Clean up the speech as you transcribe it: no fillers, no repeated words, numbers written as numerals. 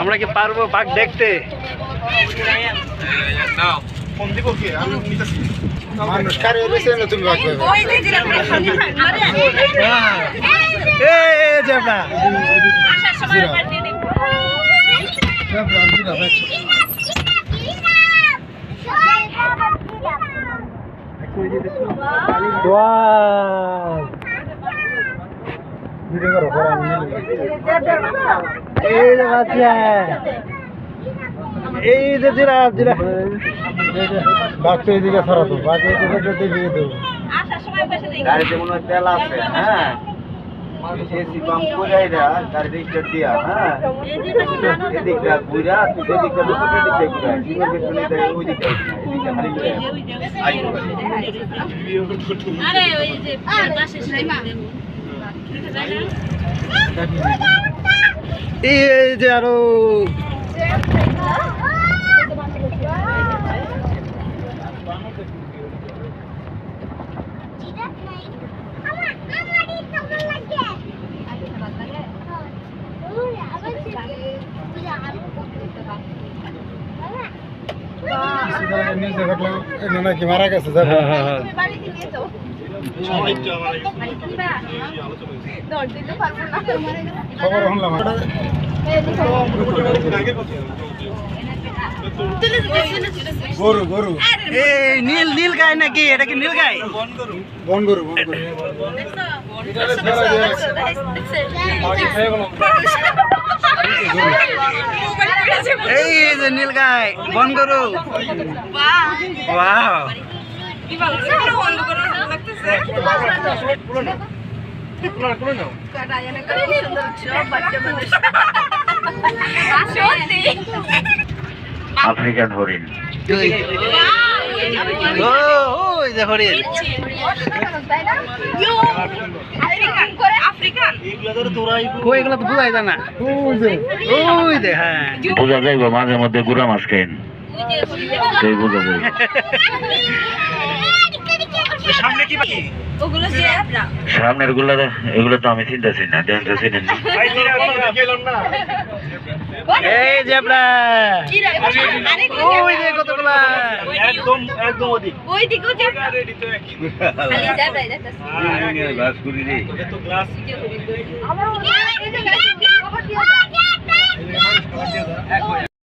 আমরা কি পারবো বাঘ দেখতে? মানুষ কারে বেছে না তুমি বাঘ পাবে। এই যে জিরাফ জিরাফ বাঘ তো এদিকে সরাতো, বাঘ এদিকে দিয়ে দেবো। গাড়িতে মনে হয় তেল আছে, হ্যাঁ এসি পাম্প করে গাড়িতে স্টার্ট দিয়া, হ্যাঁ এদিকটা ঘুরা তুই এদিকটা বসে এদিকটা ঘুরা সিমের পেছনে ওই দিকটা এদিকটা খালি ঘুরে আরে ওই যে বাসের সাইডে এই যে আরো নাকি মারা গেছে খবর শুনলাম। গরু গরু এই নীল নীল গাই নাকি? এটা কি নীল গাই? বন গরু বন গরু এই যে নীল গাই বন গরু। ওয়াও আফ্রিকান হরিণ। ওই যে হরিণ। কই এগুলো তো বোঝাই যায় না। ওই যে হ্যাঁ বোঝা যাইব মাঝে মধ্যে গুড়া মাছ খাইন সেই বোঝা যাইব। সামনে কি বাকি? সামনের গুলা এগুলো তো আমি চিন্তাছি না, দেখতেছি না। এই জেব্রা ওই যে কতগুলা একদম একদম ওই দিকেও যাবে খালি যাবে গ্লাস করি রে তো গ্লাস আমার